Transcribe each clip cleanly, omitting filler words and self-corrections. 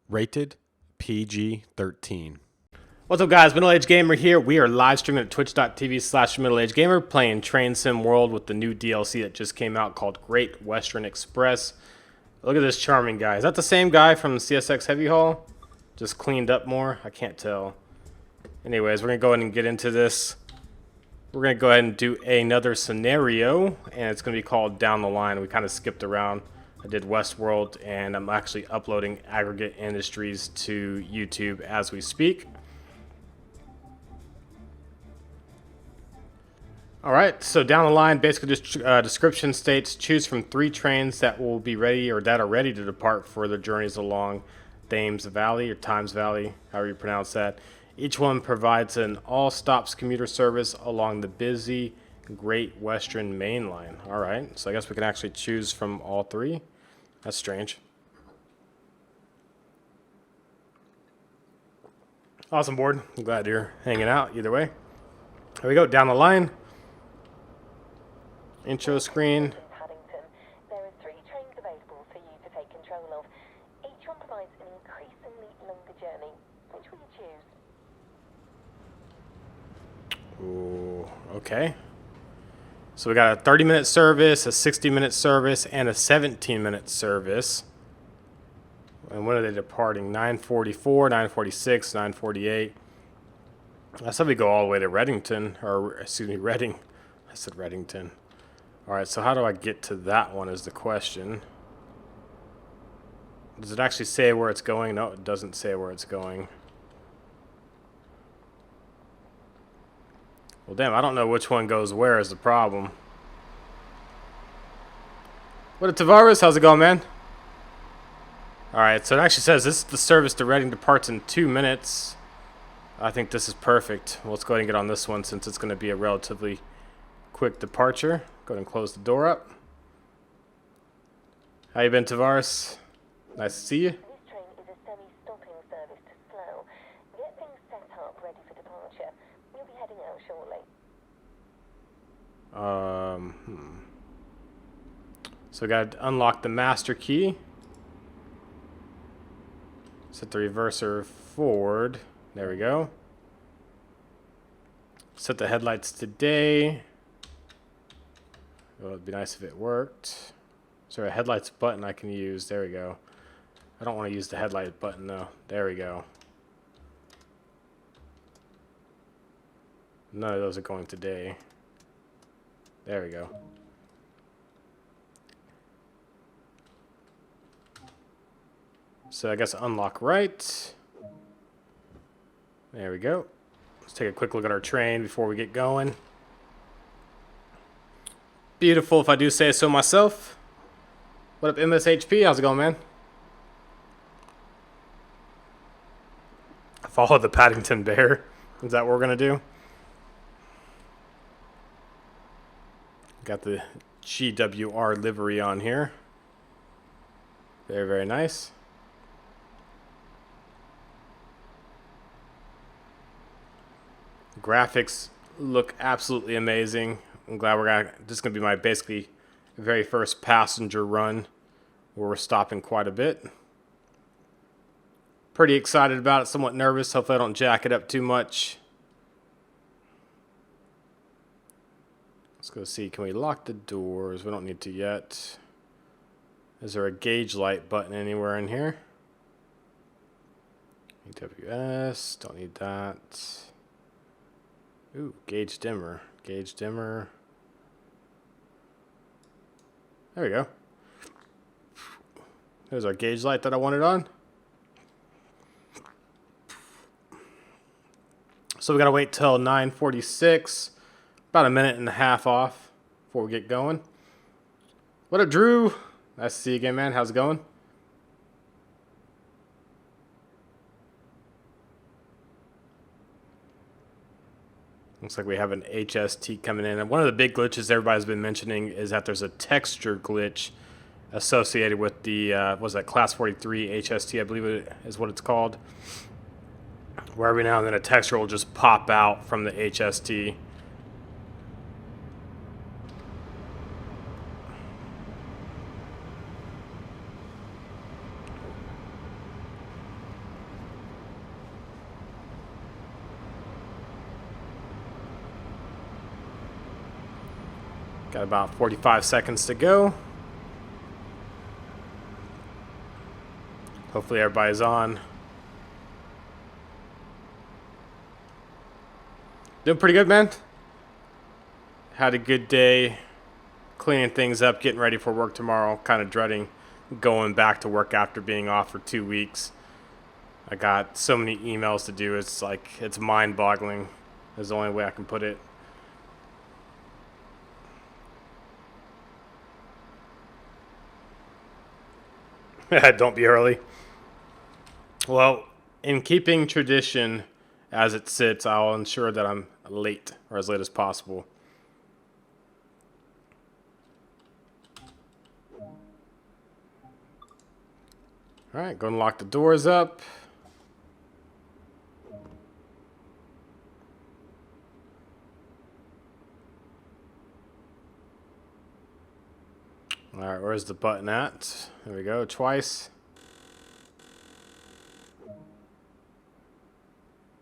Rated PG-13. What's up, guys? MiddleAgedGamer here. We are live streaming at twitch.tv/MiddleAgedGamer playing Train Sim World with the new DLC that just came out called Great Western Express. Look at this charming guy. Is that the same guy from CSX Heavy Haul? Just cleaned up more? I can't tell. Anyways, we're going to go ahead and get into this. We're going to go ahead and do another scenario, and it's going to be called Down the Line. We kind of skipped around. I did Westworld, and I'm actually uploading Aggregate Industries to YouTube as we speak. Alright, so down the line, basically just description states, choose from 3 trains that will be ready or that are ready to depart for their journeys along Thames Valley or Times Valley, however you pronounce that. Each one provides an all-stops commuter service along the busy Great Western Main Line. Alright, so I guess we can actually choose from all 3. That's strange. Awesome, board. I'm glad you're hanging out either way. Here we go, down the line. Intro screen. There are 3 trains available for you to take control of. Each one provides an increasingly longer journey. Which will you choose? Ooh, okay. So we got a 30-minute service, a 60-minute service, and a 17-minute service. And when are they departing? 9:44, 9:46, 9:48. I said we go all the way to Reddington, or excuse me, Reading. I said Reddington. All right, so how do I get to that one is the question. Does it actually say where it's going? No, it doesn't say where it's going. Well, damn, I don't know which one goes where is the problem. What up, Tavares? How's it going, man? All right, so it actually says this is the service to Reading departs in 2 minutes. I think this is perfect. Well, let's go ahead and get on this one since it's going to be a relatively quick departure. Go ahead and close the door up. How you been, Tavares? Nice to see you. This train is a semi-stopping service to Slough. Get things set up ready for departure. You'll be heading out shortly. So we got to unlock the master key. Set the reverser forward. There we go. Set the headlights to day. Well, it'd be nice if it worked. Is there a headlights button I can use? There we go. I don't want to use the headlight button though. There we go. None of those are going today. There we go. So I guess unlock right. There we go. Let's take a quick look at our train before we get going. Beautiful, if I do say so myself. What up, MSHP? How's it going, man? Follow the Paddington Bear. Is that what we're going to do? Got the GWR livery on here. Very, very nice. Graphics look absolutely amazing. I'm glad this is going to be my basically very first passenger run where we're stopping quite a bit. Pretty excited about it, somewhat nervous. Hopefully I don't jack it up too much. Let's go see, can we lock the doors? We don't need to yet. Is there a gauge light button anywhere in here? EWS, don't need that. Ooh, gauge dimmer. Gauge dimmer. There we go. There's our gauge light that I wanted on. So we gotta wait till 9:46. About a minute and a half off before we get going. What up, Drew? Nice to see you again, man. How's it going? Looks like we have an HST coming in. And one of the big glitches everybody's been mentioning is that there's a texture glitch associated with the, what's that, Class 43 HST, I believe it is what it's called. Where every now and then a texture will just pop out from the HST. Got about 45 seconds to go. Hopefully everybody's on. Doing pretty good, man. Had a good day cleaning things up, getting ready for work tomorrow. Kind of dreading going back to work after being off for 2 weeks. I got so many emails to do. It's like, it's mind-boggling is the only way I can put it. Don't be early. Well, in keeping tradition as it sits, I'll ensure that I'm late, or as late as possible. Alright, go and lock the doors up. Alright, where's the button at? There we go, twice.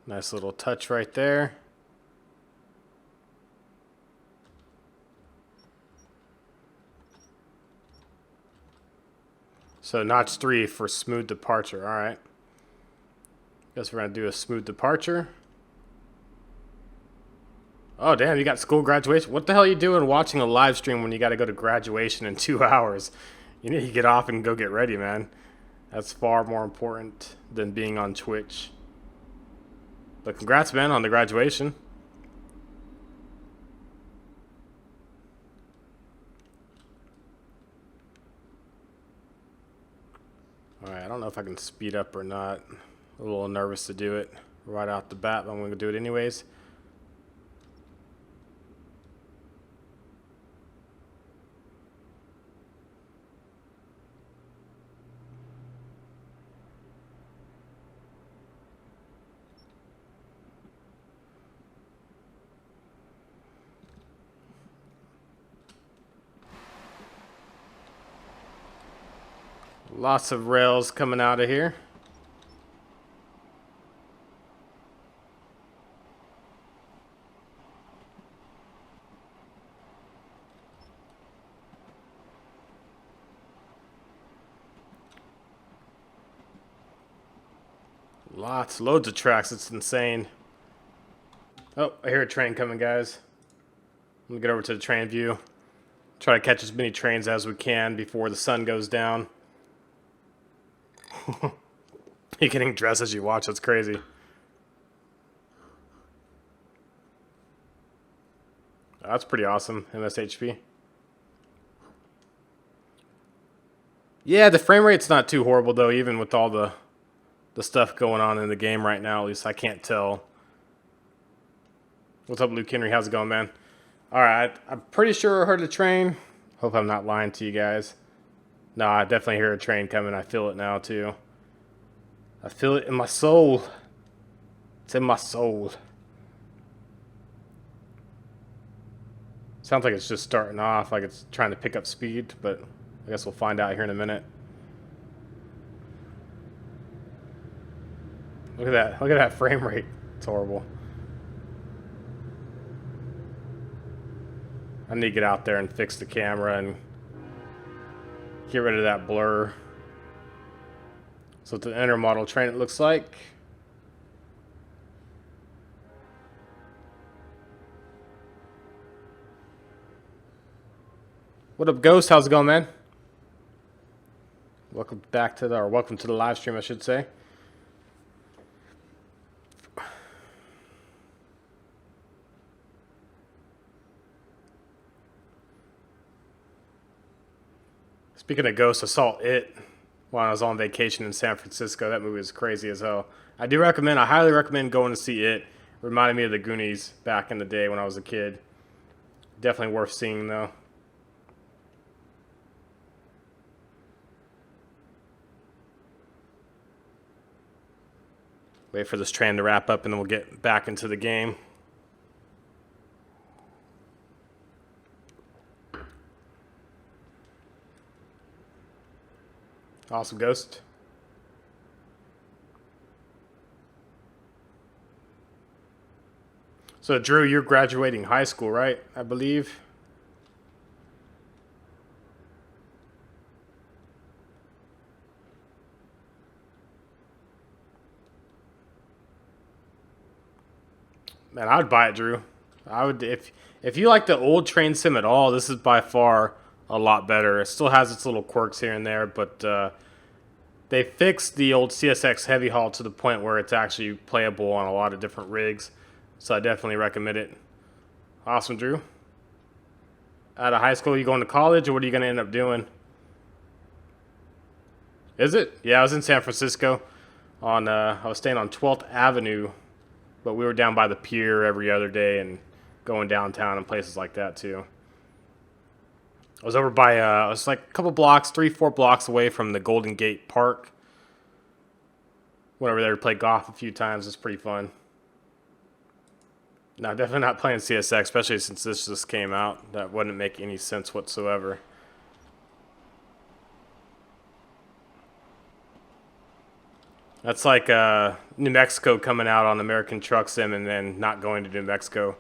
Nice little touch right there. So notch 3 for smooth departure. Alright. Guess we're going to do a smooth departure. Oh, damn, you got school graduation. What the hell are you doing watching a live stream when you got to go to graduation in 2 hours? You need to get off and go get ready, man. That's far more important than being on Twitch. But congrats, man, on the graduation. Alright, I don't know if I can speed up or not. A little nervous to do it right out the bat, but I'm going to do it anyways. Lots of rails coming out of here. Loads of tracks. It's insane. Oh, I hear a train coming, guys. Let me get over to the train view. Try to catch as many trains as we can before the sun goes down. You're getting dressed as you watch. That's crazy. That's pretty awesome, MSHP. Yeah, the frame rate's not too horrible, though, even with all the stuff going on in the game right now. At least I can't tell. What's up, Luke Henry? How's it going, man? Alright, I'm pretty sure I heard a train. Hope I'm not lying to you guys. No, I definitely hear a train coming. I feel it now, too. I feel it in my soul. It's in my soul. Sounds like it's just starting off, like it's trying to pick up speed, but I guess we'll find out here in a minute. Look at that. Look at that frame rate. It's horrible. I need to get out there and fix the camera and get rid of that blur. So it's an intermodal train, it looks like. What up, Ghost? How's it going, man? Welcome back to the, or welcome to the live stream, I should say. Speaking of Ghosts, I saw it while I was on vacation in San Francisco. That movie is crazy as hell. I highly recommend going to see it. Reminded me of the Goonies back in the day when I was a kid. Definitely worth seeing, though. Wait for this train to wrap up and then we'll get back into the game. Awesome, Ghost. So, Drew, you're graduating high school, right? I believe. Man, I would buy it, Drew. I would if you like the old train sim at all. This is by far a lot better. It still has its little quirks here and there, but they fixed the old CSX Heavy Haul to the point where it's actually playable on a lot of different rigs. So I definitely recommend it. Awesome, Drew. Out of high school, you going to college, or what are you going to end up doing? Is it? Yeah, I was in San Francisco. I was staying on 12th Avenue, but we were down by the pier every other day and going downtown and places like that too. I was over by, I was like a couple blocks, 3-4 blocks away from the Golden Gate Park. Went over there to play golf a few times. It's pretty fun. No, definitely not playing CSX, especially since this just came out. That wouldn't make any sense whatsoever. That's like New Mexico coming out on American Truck Sim and then not going to New Mexico.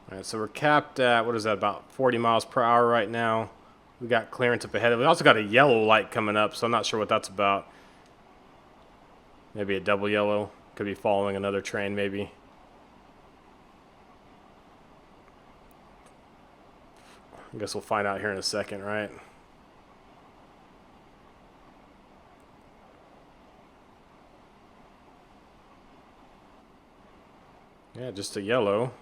Alright, so we're capped at, what is that, about 40 miles per hour right now. We got clearance up ahead. We also got a yellow light coming up, so I'm not sure what that's about. Maybe a double yellow. Could be following another train, maybe. I guess we'll find out here in a second, right? Yeah, just a yellow.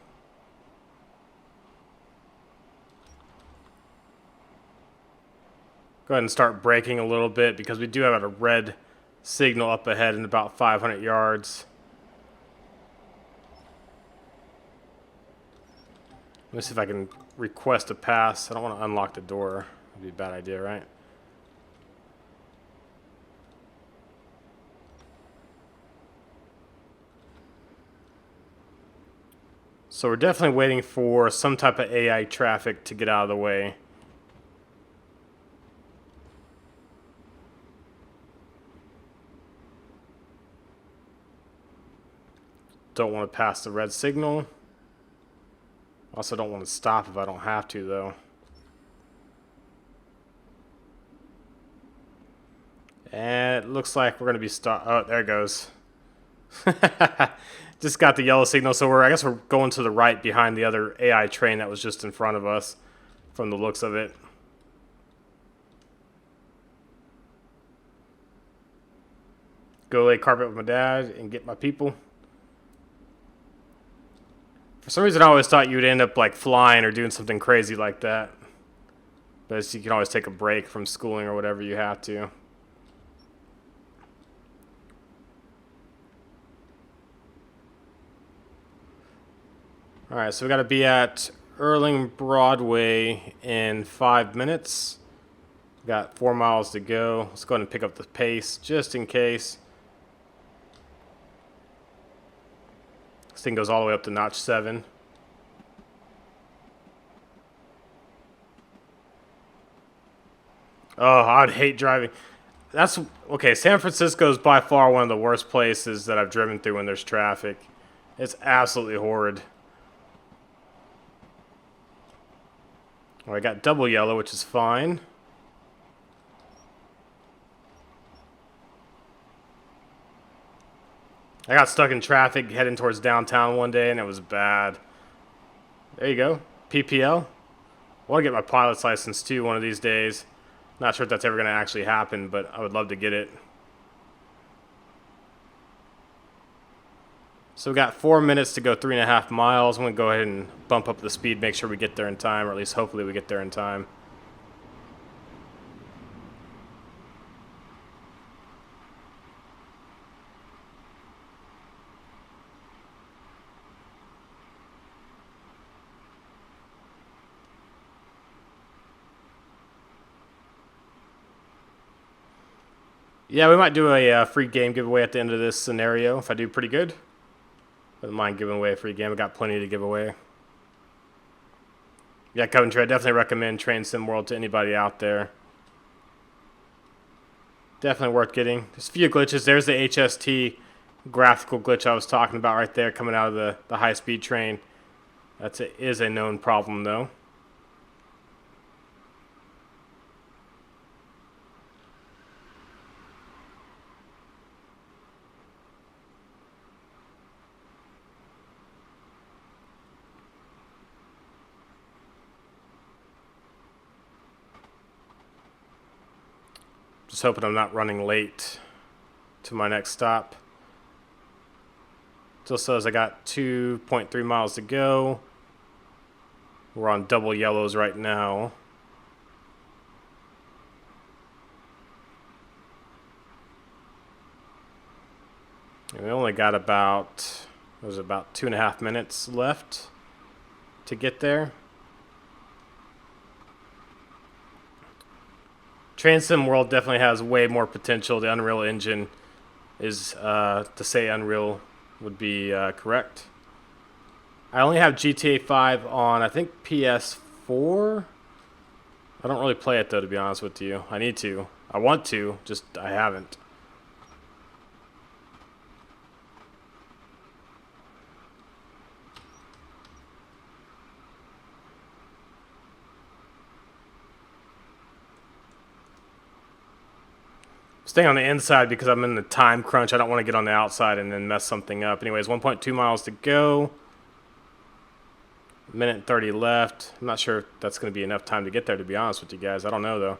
Go ahead and start braking a little bit because we do have a red signal up ahead in about 500 yards. Let me see if I can request a pass. I don't want to unlock the door. That'd be a bad idea, right? So we're definitely waiting for some type of AI traffic to get out of the way. Don't want to pass the red signal. Also don't want to stop if I don't have to, though. And it looks like we're going to be stopped. Oh, there it goes. Just got the yellow signal, so I guess we're going to the right behind the other AI train that was just in front of us from the looks of it. Go lay carpet with my dad and get my people. For some reason, I always thought you would end up like flying or doing something crazy like that. But you can always take a break from schooling or whatever you have to. Alright, so we got to be at Erling Broadway in 5 minutes. Got 4 miles to go. Let's go ahead and pick up the pace just in case. This thing goes all the way up to notch 7. Oh, I'd hate driving. That's okay. San Francisco is by far one of the worst places that I've driven through when there's traffic. It's absolutely horrid. Oh, I got double yellow, which is fine. I got stuck in traffic heading towards downtown one day, and it was bad. There you go. PPL. I want to get my pilot's license, too, one of these days. Not sure if that's ever going to actually happen, but I would love to get it. So we got 4 minutes to go 3.5 miles. I'm going to go ahead and bump up the speed, make sure we get there in time, or at least hopefully we get there in time. Yeah, we might do a free game giveaway at the end of this scenario if I do pretty good. Wouldn't mind giving away a free game. We got plenty to give away. Yeah, Coventry, I definitely recommend Train Sim World to anybody out there. Definitely worth getting. There's a few glitches. There's the HST graphical glitch I was talking about right there coming out of the high-speed train. That is a known problem, though. Just hoping I'm not running late to my next stop. Still says I got 2.3 miles to go. We're on double yellows right now. And we only got about 2.5 minutes left to get there. Train Sim World definitely has way more potential. The Unreal Engine is, to say Unreal would be correct. I only have GTA 5 on, I think, PS4. I don't really play it, though, to be honest with you. I need to. I want to, just I haven't. Staying on the inside because I'm in the time crunch. I don't want to get on the outside and then mess something up. Anyways, 1.2 miles to go. Minute and 30 left. I'm not sure if that's going to be enough time to get there, to be honest with you guys. I don't know, though.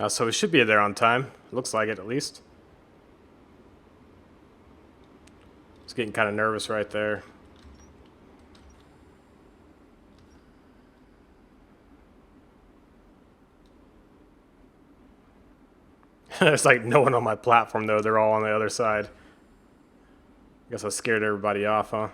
So we should be there on time. Looks like it, at least. It's getting kind of nervous right there. There's like no one on my platform, though. They're all on the other side. I guess I scared everybody off, huh?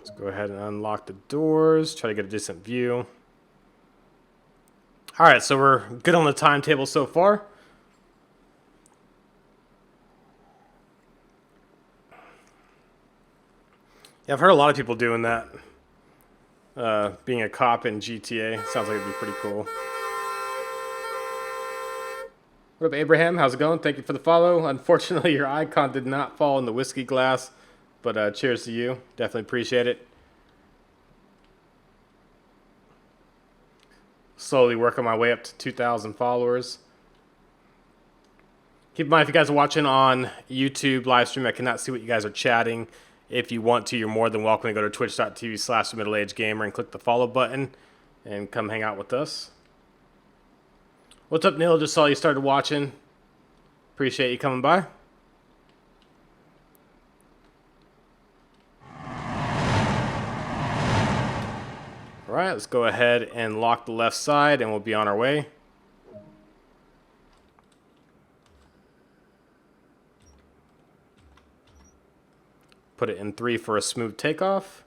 Let's go ahead and unlock the doors. Try to get a decent view. Alright, so we're good on the timetable so far. Yeah, I've heard a lot of people doing that. Being a cop in GTA. Sounds like it'd be pretty cool. What up, Abraham? How's it going? Thank you for the follow. Unfortunately, your icon did not fall in the whiskey glass. But cheers to you. Definitely appreciate it. Slowly working my way up to 2,000 followers. Keep in mind, if you guys are watching on YouTube live stream, I cannot see what you guys are chatting. If you want to, you're more than welcome to go to twitch.tv/MiddleAgedGamer and click the follow button and come hang out with us. What's up, Neil? Just saw you started watching. Appreciate you coming by. Alright, let's go ahead and lock the left side and we'll be on our way. Put it in 3 for a smooth takeoff.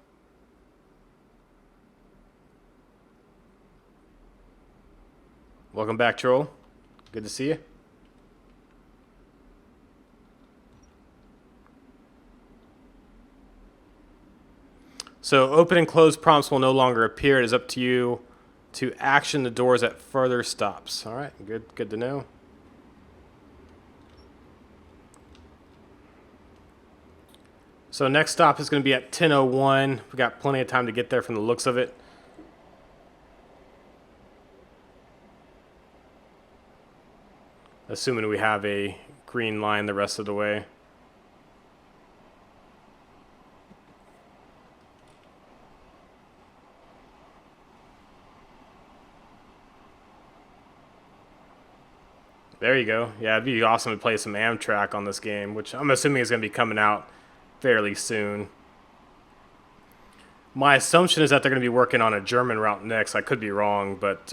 Welcome back, Troll. Good to see you. So open and close prompts will no longer appear. It is up to you to action the doors at further stops. All right, good to know. So next stop is going to be at 10:01. We got plenty of time to get there from the looks of it. Assuming we have a green line the rest of the way. There you go. Yeah, it'd be awesome to play some Amtrak on this game, which I'm assuming is going to be coming out fairly soon. My assumption is that they're going to be working on a German route next. I could be wrong, but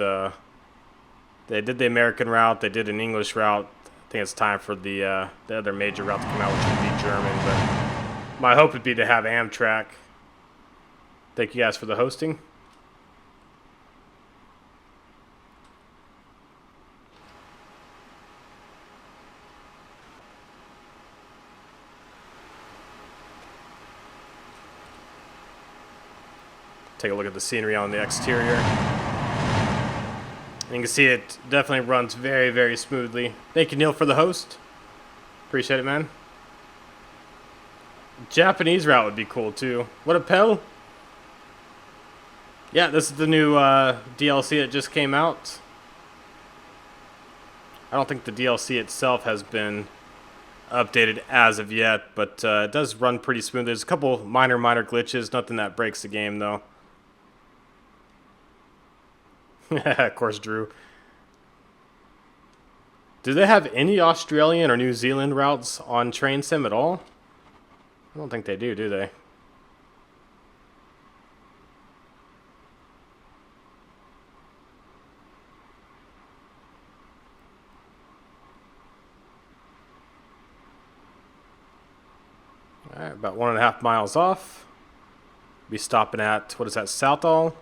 they did the American route. They did an English route. I think it's time for the other major route to come out, which would be German. But my hope would be to have Amtrak. Thank you guys for the hosting. Take a look at the scenery on the exterior. And you can see it definitely runs very, very smoothly. Thank you, Neil, for the host. Appreciate it, man. Japanese route would be cool, too. What a pal. Yeah, this is the new DLC that just came out. I don't think the DLC itself has been updated as of yet, but it does run pretty smooth. There's a couple minor glitches. Nothing that breaks the game, though. Of course, Drew. Do they have any Australian or New Zealand routes on Train Sim at all? I don't think they do they? Alright, about 1.5 miles off. Be stopping at, what is that, Southall?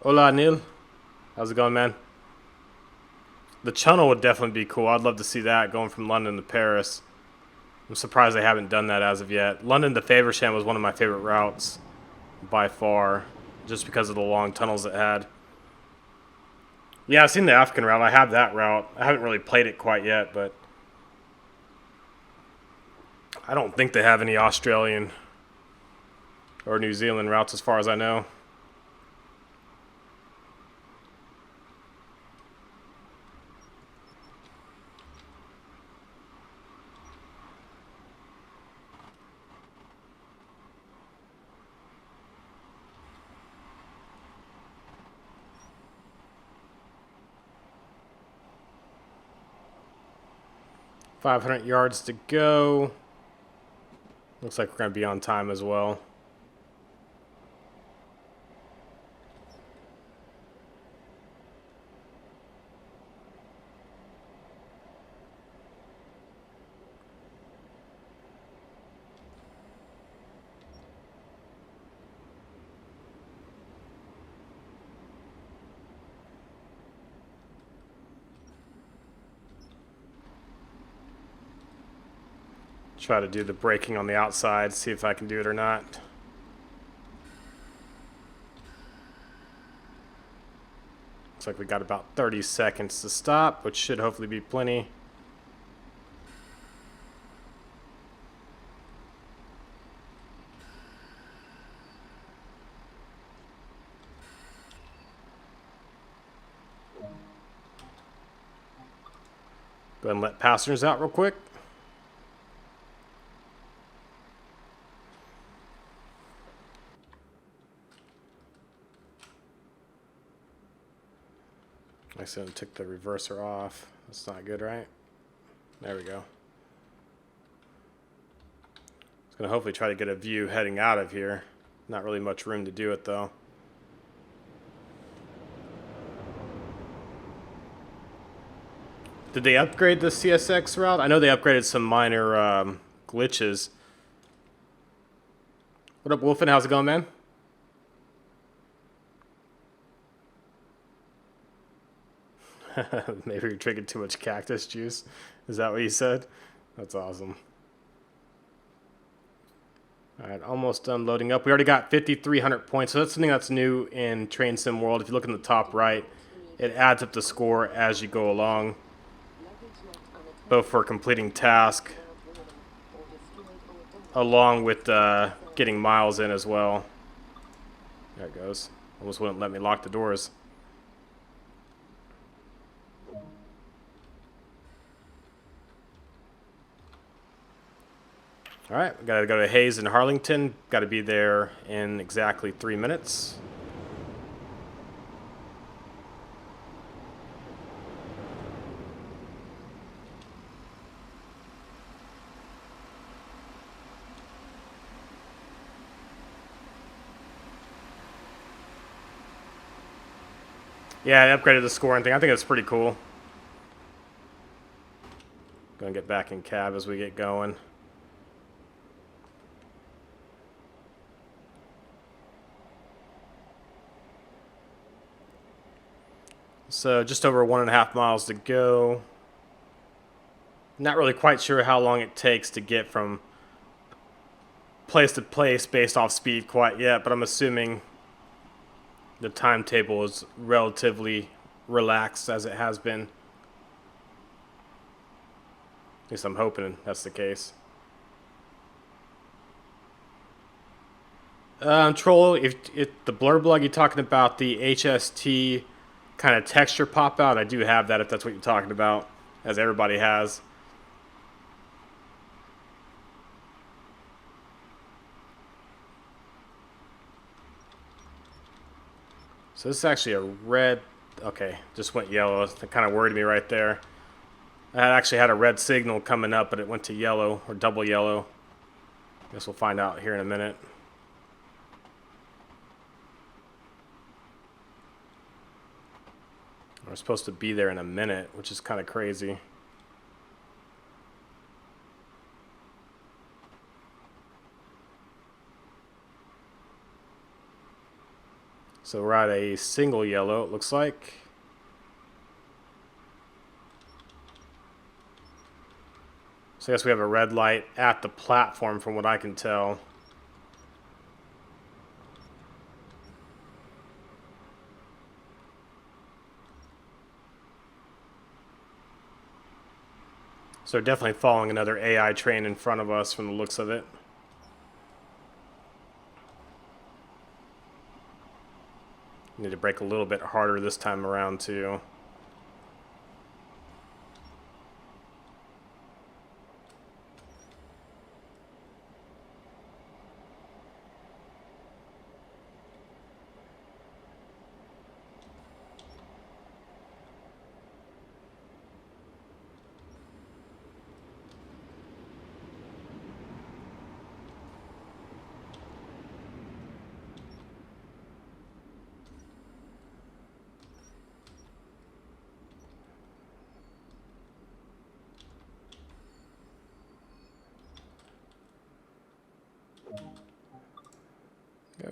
Hola, Neil. How's it going, man? The Channel would definitely be cool. I'd love to see that going from London to Paris. I'm surprised they haven't done that as of yet. London to Faversham was one of my favorite routes by far, just because of the long tunnels it had. Yeah, I've seen the African route. I have that route. I haven't really played it quite yet, but I don't think they have any Australian or New Zealand routes as far as I know. .500 yards to go. Looks like we're going to be on time as well. Try to do the braking on the outside, see if I can do it or not. Looks like we got about 30 seconds to stop, which should hopefully be plenty. Go ahead and let passengers out real quick. I accidentally took the reverser off. That's not good, right? There we go. It's going to hopefully try to get a view heading out of here. Not really much room to do it, though. Did they upgrade the CSX route? I know they upgraded some minor glitches. What up, Wolfen? How's it going, man? Maybe you're drinking too much cactus juice. Is that what you said? That's awesome. Alright, almost done loading up. We already got 5,300 points, so that's something that's new in Train Sim World. If you look in the top right, it adds up the score as you go along, both for completing task, along with getting miles in as well. There it goes. Almost wouldn't let me lock the doors. All right, we gotta go to Hayes and Harlington. Got to be there in exactly 3 minutes. Yeah, they upgraded the scoring thing. I think it's pretty cool. Gonna get back in cab as we get going. So just over 1.5 miles to go. Not really quite sure how long it takes to get from place to place based off speed quite yet, but I'm assuming the timetable is relatively relaxed as it has been. At least I'm hoping that's the case. Troll, if the blurb log you're talking about the HST kind of texture pop out, I do have that if that's what you're talking about, as everybody has. So this is actually a red. Okay, just went yellow. That kind of worried me right there. I actually had a red signal coming up, but it went to yellow or double yellow. Guess we'll find out here in a minute. We're supposed to be there in a minute, which is kind of crazy. So we're at a single yellow, it looks like. So I guess we have a red light at the platform from what I can tell. So they're definitely following another AI train in front of us from the looks of it. Need to brake a little bit harder this time around too.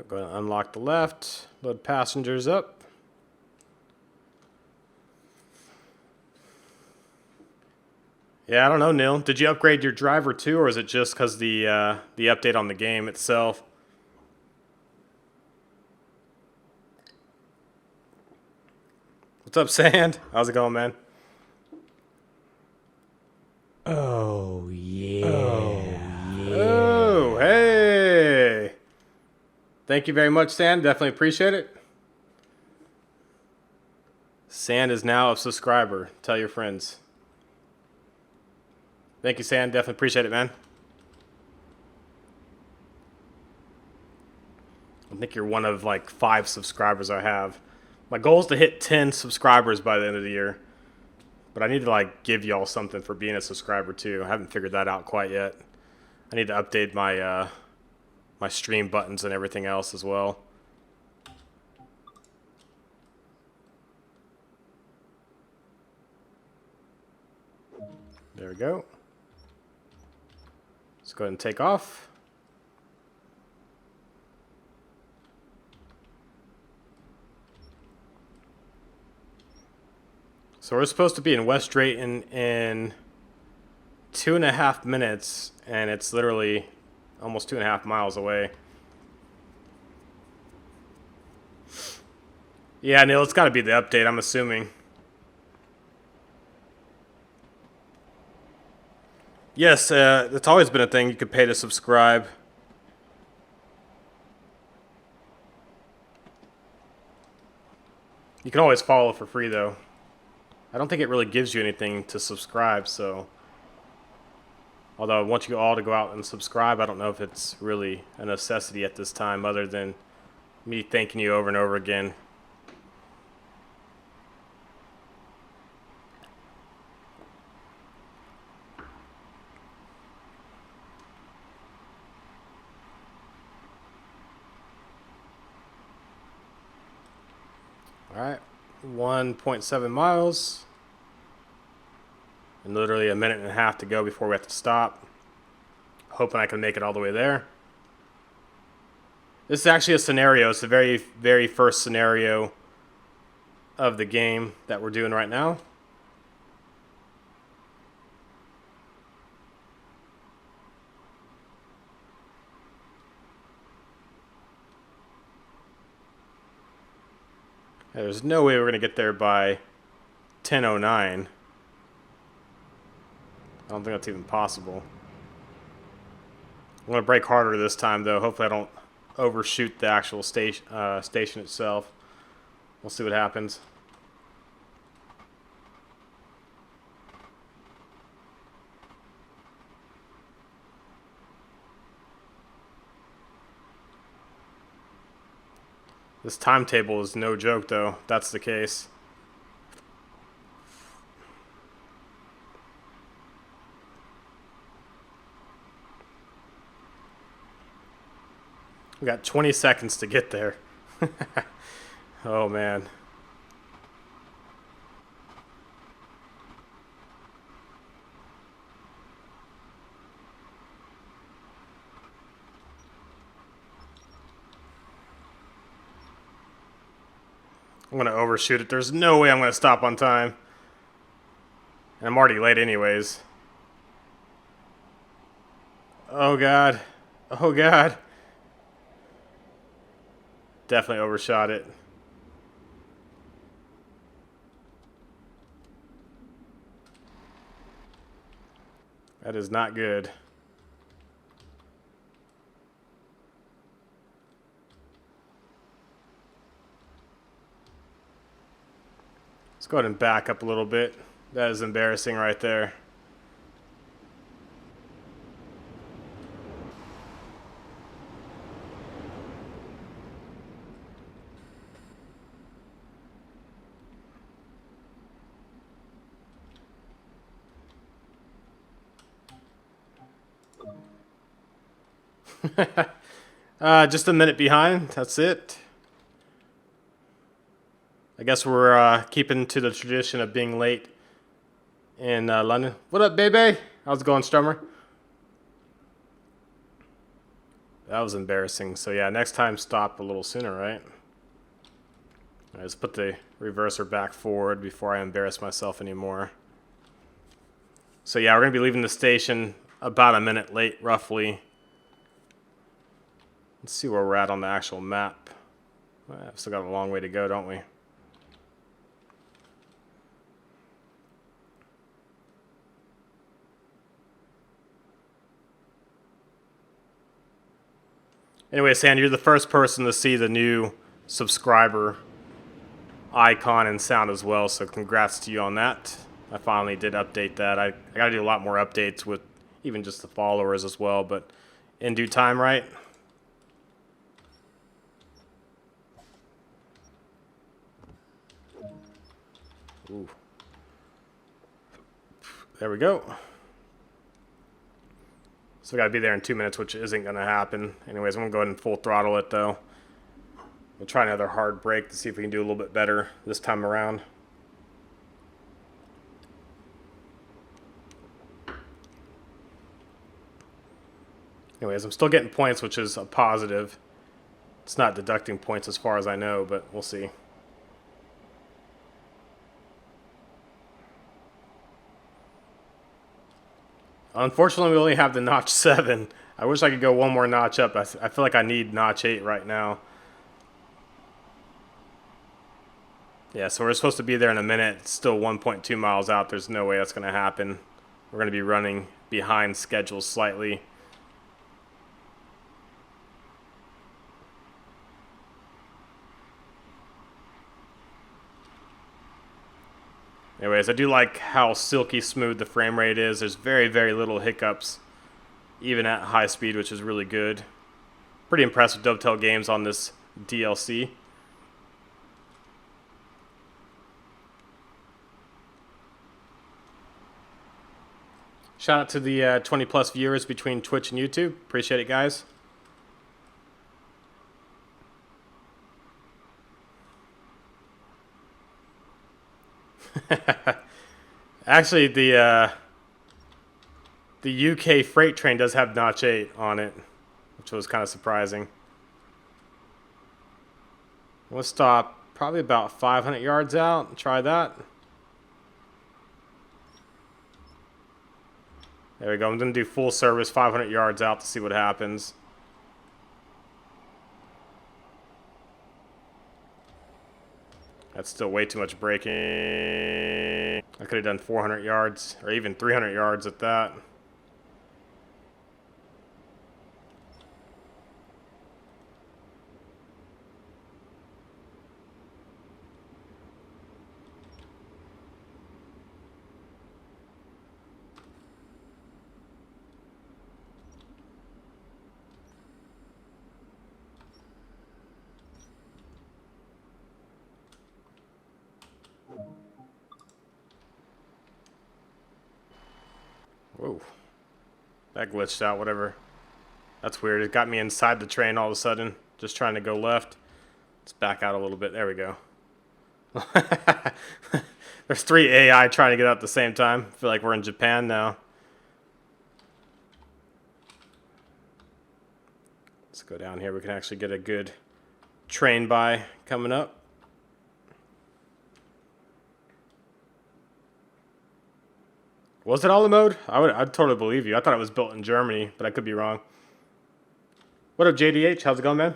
Go ahead and unlock the left, load passengers up. Yeah, I don't know, Neil. Did you upgrade your driver too, or is it just because the update on the game itself? What's up, Sand? How's it going, man? Oh, yeah. Oh, hey! Thank you very much, Sand. Definitely appreciate it. Sand is now a subscriber. Tell your friends. Thank you, Sand. Definitely appreciate it, man. I think you're one of like 5 subscribers I have. My goal is to hit 10 subscribers by the end of the year. But I need to like give y'all something for being a subscriber too. I haven't figured that out quite yet. I need to update my my stream buttons and everything else as well. There we go. Let's go ahead and take off. So we're supposed to be in West Drayton in 2.5 minutes, and it's literally almost 2.5 miles away. Yeah, Neil, it's got to be the update, I'm assuming. Yes, it's always been a thing. You could pay to subscribe. You can always follow for free, though. I don't think it really gives you anything to subscribe, so... Although I want you all to go out and subscribe, I don't know if it's really a necessity at this time, other than me thanking you over and over again. Alright, 1.7 miles. And literally a minute and a half to go before we have to stop. Hoping I can make it all the way there. This is actually a scenario. It's the very, very first scenario of the game that we're doing right now. There's no way we're going to get there by 10:09. I don't think that's even possible. I'm going to brake harder this time, though. Hopefully I don't overshoot the actual station itself. We'll see what happens. This timetable is no joke, though. That's the case. We got 20 seconds to get there. Oh, man. I'm going to overshoot it. There's no way I'm going to stop on time. And I'm already late anyways. Oh, God. Oh, God. Definitely overshot it. That is not good. Let's go ahead and back up a little bit. That is embarrassing right there. Just a minute behind. That's it. I guess we're keeping to the tradition of being late in London. What up, baby? How's it going, Strummer? That was embarrassing. So yeah, next time stop a little sooner, right? All right, let's put the reverser back forward before I embarrass myself anymore. So yeah, we're going to be leaving the station about a minute late, roughly. Let's see where we're at on the actual map. I've still got a long way to go, don't we? Anyway, Sandy, you're the first person to see the new subscriber icon and sound as well, so congrats to you on that. I finally did update that. I got to do a lot more updates with even just the followers as well, but in due time, right? Ooh. There we go. So we got to be there in 2 minutes, which isn't going to happen. Anyways, I'm going to go ahead and full throttle it, though. We'll try another hard brake to see if we can do a little bit better this time around. Anyways, I'm still getting points, which is a positive. It's not deducting points as far as I know, but we'll see. Unfortunately, we only have the notch 7. I wish I could go one more notch up. I feel like I need notch 8 right now. Yeah, so we're supposed to be there in a minute. It's still 1.2 miles out. There's no way that's going to happen. We're going to be running behind schedule slightly. Anyways, I do like how silky smooth the frame rate is. There's very, very little hiccups, even at high speed, which is really good. Pretty impressed with Dovetail Games on this DLC. Shout out to the 20 plus viewers between Twitch and YouTube. Appreciate it, guys. Actually, the UK freight train does have Notch 8 on it, which was kind of surprising. We'll stop probably about 500 yards out and try that. There we go. I'm going to do full service 500 yards out to see what happens. That's still way too much braking. I could have done 400 yards or even 300 yards at that. Whoa. That glitched out, whatever. That's weird. It got me inside the train all of a sudden. Just trying to go left. Let's back out a little bit. There we go. There's 3 AI trying to get out at the same time. I feel like we're in Japan now. Let's go down here. We can actually get a good train by coming up. Was it all in mode? I'd totally believe you. I thought it was built in Germany, but I could be wrong. What up, JDH? How's it going, man?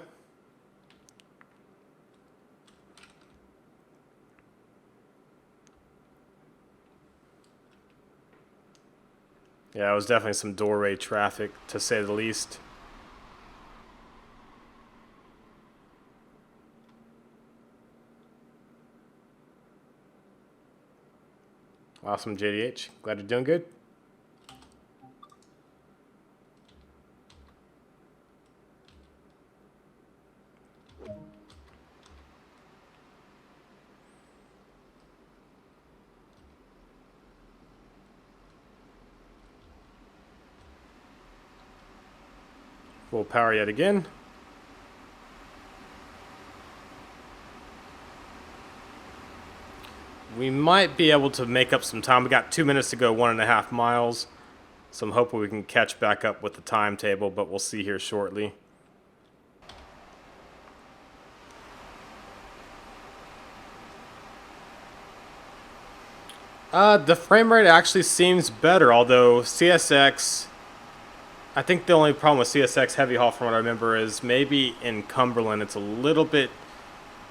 Yeah, it was definitely some doorway traffic, to say the least. Awesome, JDH. Glad you're doing good. Full power yet again. We might be able to make up some time. We got 2 minutes to go, 1.5 miles. So I'm hoping we can catch back up with the timetable, but we'll see here shortly. The frame rate actually seems better, although CSX, I think the only problem with CSX Heavy Haul from what I remember is maybe in Cumberland it's a little bit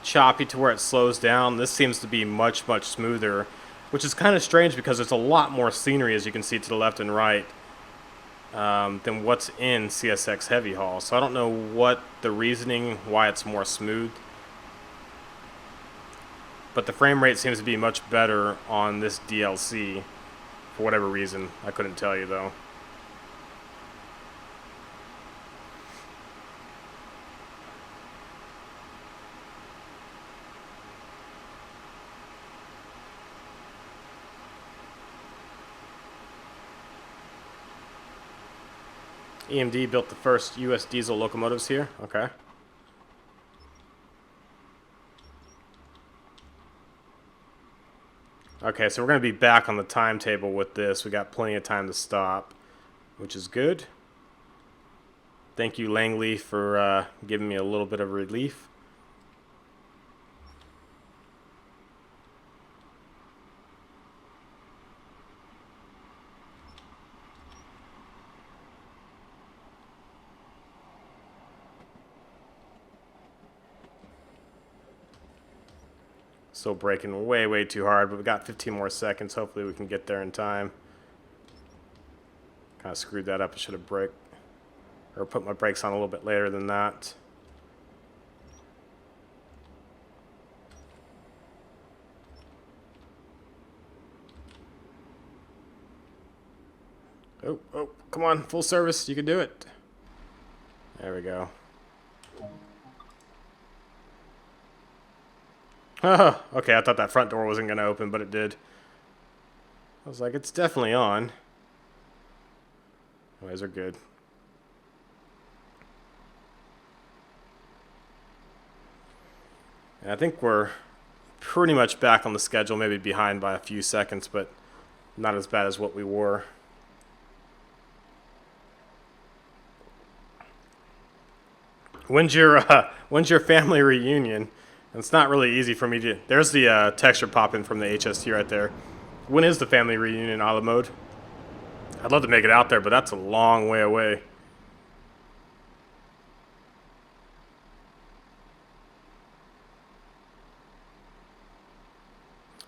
choppy to where it slows down. This seems to be much smoother, which is kind of strange because there's a lot more scenery, as you can see to the left and right, than what's in CSX Heavy Haul. So I don't know what the reasoning why it's more smooth, but the frame rate seems to be much better on this DLC for whatever reason. I couldn't tell you though. EMD built the first US diesel locomotives here. Okay. Okay, so we're going to be back on the timetable with this. We got plenty of time to stop, which is good. Thank you, Langley, for giving me a little bit of relief. Still braking way too hard, but we got 15 more seconds. Hopefully we can get there in time. Kind of screwed that up. I should have braked or put my brakes on a little bit later than that. Oh, come on, full service. You can do it. There we go. Okay, I thought that front door wasn't going to open, but it did. I was like, it's definitely on. Anyways, we're good. And I think we're pretty much back on the schedule, maybe behind by a few seconds, but not as bad as what we were. When's your family reunion? It's not really easy for me to. There's the texture popping from the HST right there. When is the family reunion, a la mode? I'd love to make it out there, but that's a long way away.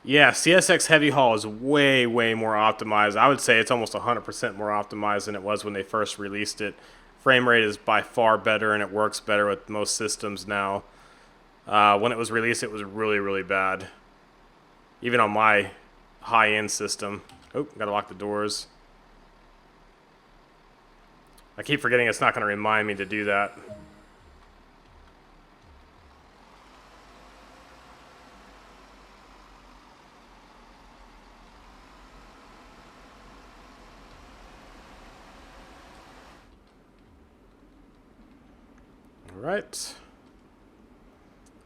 Yeah, CSX Heavy Haul is way, way more optimized. I would say it's almost 100% more optimized than it was when they first released it. Frame rate is by far better, and it works better with most systems now. When it was released, it was really, really bad. Even on my high-end system. Oh, gotta lock the doors. I keep forgetting it's not going to remind me to do that. All right.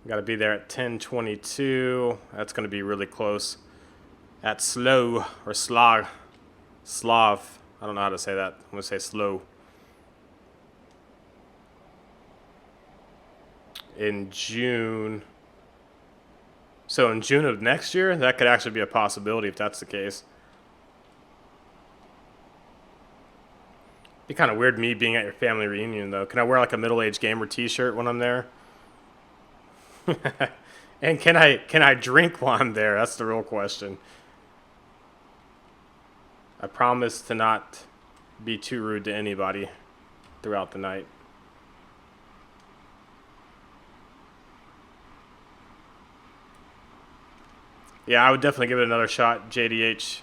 Got to be there at 10:22. That's going to be really close. At slow or slog. Slav. I don't know how to say that. I'm going to say slow. In June. So in June of next year, that could actually be a possibility if that's the case. Be kind of weird me being at your family reunion though. Can I wear like a middle-aged gamer t-shirt when I'm there? And can I drink while I'm there? That's the real question. I promise to not be too rude to anybody throughout the night. Yeah, I would definitely give it another shot, JDH.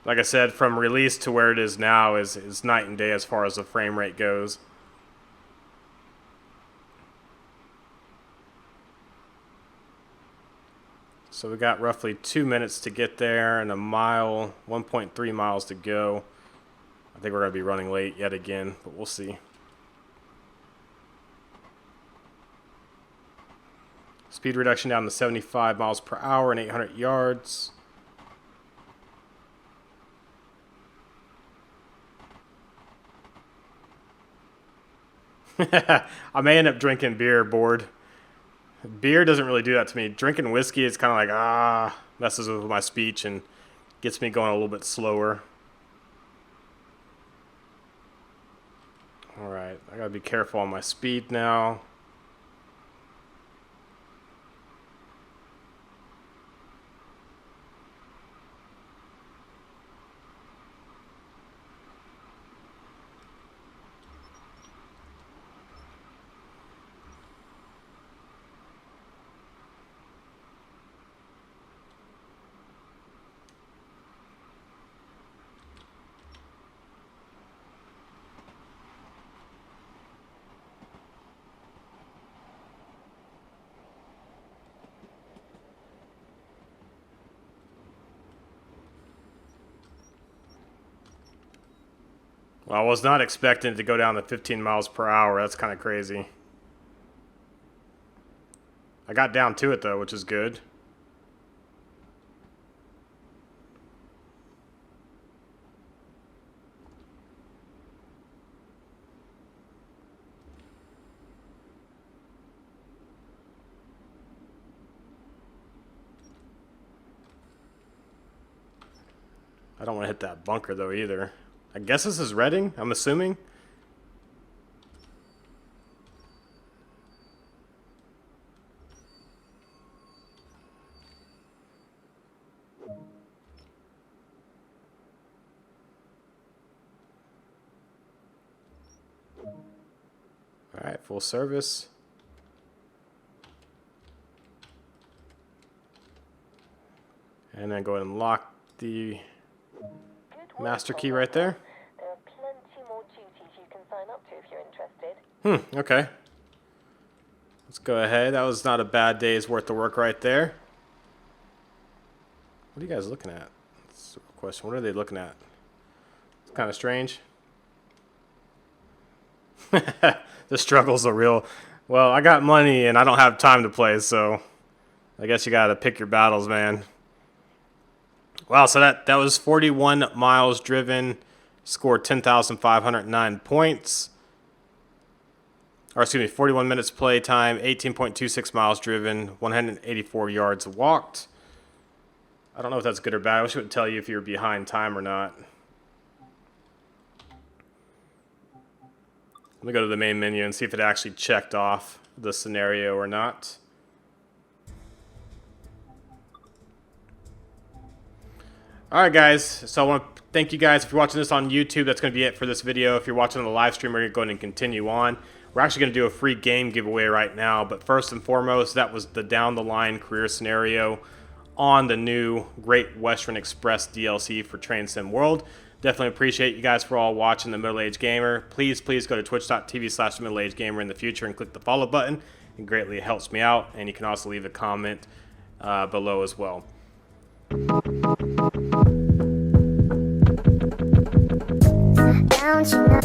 Like I said, from release to where it is now is night and day as far as the frame rate goes. So we got roughly 2 minutes to get there and a mile, 1.3 miles to go. I think we're going to be running late yet again, but we'll see. Speed reduction down to 75 miles per hour and 800 yards. I may end up drinking beer, bored. Beer doesn't really do that to me. Drinking whiskey is kind of like, messes with my speech and gets me going a little bit slower. Alright, I gotta be careful on my speed now. Well, I was not expecting it to go down to 15 miles per hour. That's kind of crazy. I got down to it, though, which is good. I don't want to hit that bunker, though, either. I guess this is Reading, I'm assuming. Alright, full service. And then go ahead and lock the master key right there. There are plenty more duties you can sign up to if you're interested. Okay. Let's go ahead. That was not a bad day's worth of work right there. What are you guys looking at? That's a question. What are they looking at? It's kind of strange. The struggles are real. Well, I got money and I don't have time to play, so I guess you gotta pick your battles, man. Wow, so that was 41 miles driven, scored 10,509 points. Or excuse me, 41 minutes play time, 18.26 miles driven, 184 yards walked. I don't know if that's good or bad. I wish it would tell you if you're behind time or not. Let me go to the main menu and see if it actually checked off the scenario or not. Alright guys, so I want to thank you guys. If you're watching this on YouTube, that's going to be it for this video. If you're watching on the live stream, we're going to go ahead and continue on. We're actually going to do a free game giveaway right now, but first and foremost, that was the down the line career scenario on the new Great Western Express DLC for Train Sim World. Definitely appreciate you guys for all watching the Middle Aged Gamer. Please go to twitch.tv/middleagedgamer in the future and click the follow button. It greatly helps me out, and you can also leave a comment below as well. Don't you know?